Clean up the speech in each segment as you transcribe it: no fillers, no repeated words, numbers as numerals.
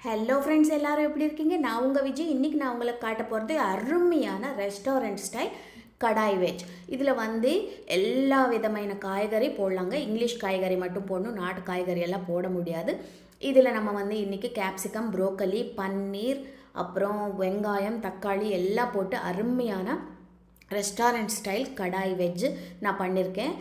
Hello friends, எல்லாரும் எப்படி இருக்கீங்க? நான் உங்கள் விஜய். இன்றைக்கி நான் உங்களுக்கு காட்ட போகிறது அருமையான ரெஸ்டாரண்ட் ஸ்டைல் கடாய் வெஜ். இதில் எல்லா விதமான காய்கறி போடலாங்க. இங்கிலீஷ் காய்கறி மட்டும் போடணும், நாட்டு காய்கறி எல்லாம் போட முடியாது. இதில் நம்ம இன்றைக்கி கேப்சிகம், ப்ரோக்கலி, பன்னீர், அப்புறம் வெங்காயம், தக்காளி எல்லாம் போட்டு அருமையான ரெஸ்டாரண்ட் ஸ்டைல் கடாய் வெஜ்ஜு நான் பண்ணியிருக்கேன்.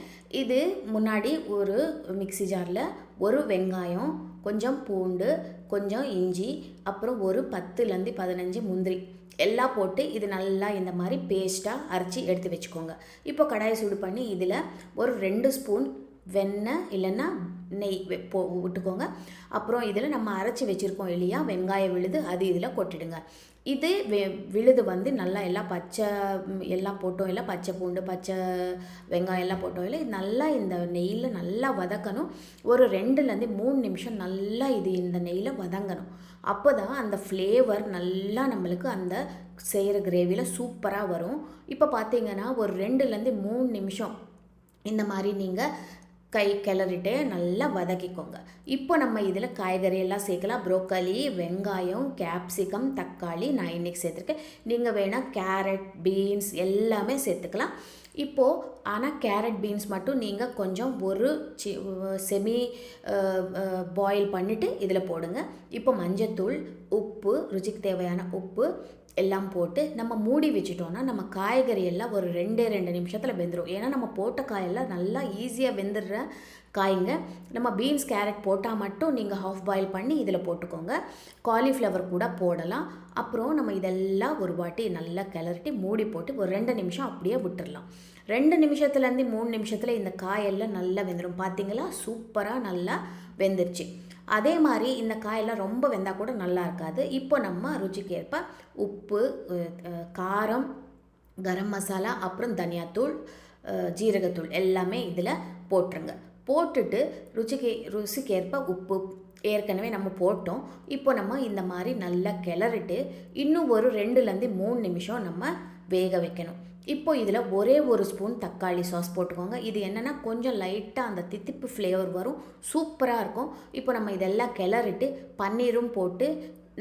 இது முன்னாடி ஒரு மிக்ஸி ஜாரில் ஒரு வெங்காயம், கொஞ்சம் பூண்டு, கொஞ்சம் இஞ்சி, அப்புறம் ஒரு 10லேருந்து 15 முந்திரி எல்லாம் போட்டு இது நல்லா இந்த மாதிரி பேஸ்ட்டாக அரைச்சி எடுத்து வச்சுக்கோங்க. இப்போ கடாயை சூடு பண்ணி இதில் ஒரு 2 ஸ்பூன் வெண்ணெய் இல்லைன்னா நெய் விட்டுக்கோங்க. அப்புறம் இதில் நம்ம அரைச்சி வச்சுருக்கோம் இல்லையா வெங்காய விழுது, அது இதில் கொட்டிடுங்க. இது விழுது நல்லா எல்லாம் பச்சை எல்லாம் போட்டோம் இல்லை, பச்சை பூண்டு, பச்சை வெங்காயம் எல்லாம் போட்டோம் இல்லை, நல்லா இந்த நெய்யில் நல்லா வதக்கணும். ஒரு 2லேருந்து 3 நிமிஷம் நல்லா இது இந்த நெய்யில் வதங்கணும். அப்போ தான் அந்த ஃப்ளேவர் நல்லா நம்மளுக்கு அந்த செய்கிற கிரேவியில் சூப்பராக வரும். இப்போ பார்த்தீங்கன்னா ஒரு 2லேருந்து 3 நிமிஷம் இந்த மாதிரி நீங்கள் கை கிளறிட்டு நல்லா வதக்கிக்கோங்க. இப்போ நம்ம இதில் காய்கறி எல்லாம் சேர்க்கலாம். ப்ரோக்கலி, வெங்காயம், கேப்சிகம், தக்காளி நான் இன்றைக்கி சேர்த்துருக்கேன். நீங்கள் வேணால் கேரட், பீன்ஸ் எல்லாமே சேர்த்துக்கலாம். இப்போது ஆனால் கேரட், பீன்ஸ் மட்டும் நீங்கள் கொஞ்சம் ஒரு செமி பாயில் பண்ணிவிட்டு இதில் போடுங்க. இப்போ மஞ்சத்தூள், உப்பு, ருச்சிக்கு தேவையான உப்பு எல்லாம் போட்டு நம்ம மூடி வச்சுட்டோன்னா நம்ம காய்கறி எல்லாம் ஒரு 2 நிமிஷத்தில் வெந்துடும். ஏன்னா நம்ம போட்ட காயெல்லாம் நல்லா ஈஸியாக வெந்துடுற காய்ங்க. நம்ம பீன்ஸ், கேரட் போட்டால் மட்டும் நீங்கள் ஹாஃப் பாயில் பண்ணி இதில் போட்டுக்கோங்க. காலிஃப்ளவர் கூட போடலாம். அப்புறம் நம்ம இதெல்லாம் ஒரு வாட்டி நல்லா கிளறிட்டு மூடி போட்டு ஒரு 2 நிமிஷம் அப்படியே விட்டுடலாம். 2 நிமிஷத்துலேருந்து 3 நிமிஷத்தில் இந்த காயெல்லாம் நல்லா வெந்துடும். பார்த்தீங்களா, சூப்பராக நல்லா வெந்துருச்சு. அதே மாதிரி இந்த காயெல்லாம் ரொம்ப வெந்தால் கூட நல்லா இருக்காது. இப்போ நம்ம ருச்சிக்கு ஏற்ப உப்பு, காரம், கரம் மசாலா, அப்புறம் தனியாத்தூள், ஜீரகத்தூள் எல்லாமே இதில் போட்டுருங்க. போட்டுட்டு ருசிக்கேற்ப உப்பு ஏற்கனவே நம்ம போட்டோம். இப்போ நம்ம இந்த மாதிரி நல்லா கிளறிட்டு இன்னும் ஒரு 2லேருந்து 3 நிமிஷம் நம்ம வேக வைக்கணும். இப்போ இதில் ஒரே ஒரு ஸ்பூன் தக்காளி சாஸ் போட்டுக்கோங்க. இது என்னென்னா கொஞ்சம் லைட்டாக அந்த தித்திப்பு ஃப்ளேவர் வரும், சூப்பராக இருக்கும். இப்போ நம்ம இதெல்லாம் கிளறிட்டு பன்னீரும் போட்டு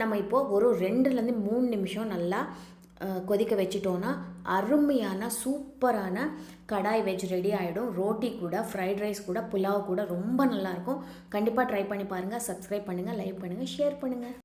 நம்ம இப்போது ஒரு 2லேருந்து 3 நிமிஷம் நல்லா கொதிக்க வச்சிட்டோன்னா அருமையான சூப்பரான கடாய் வெஜ் ரெடி ஆகிடும். ரோட்டி கூட, ஃப்ரைட் ரைஸ் கூட, புலாவ் கூட ரொம்ப நல்லாயிருக்கும். கண்டிப்பாக ட்ரை பண்ணி பாருங்கள். சப்ஸ்கிரைப் பண்ணுங்கள், லைக் பண்ணுங்கள், ஷேர் பண்ணுங்கள்.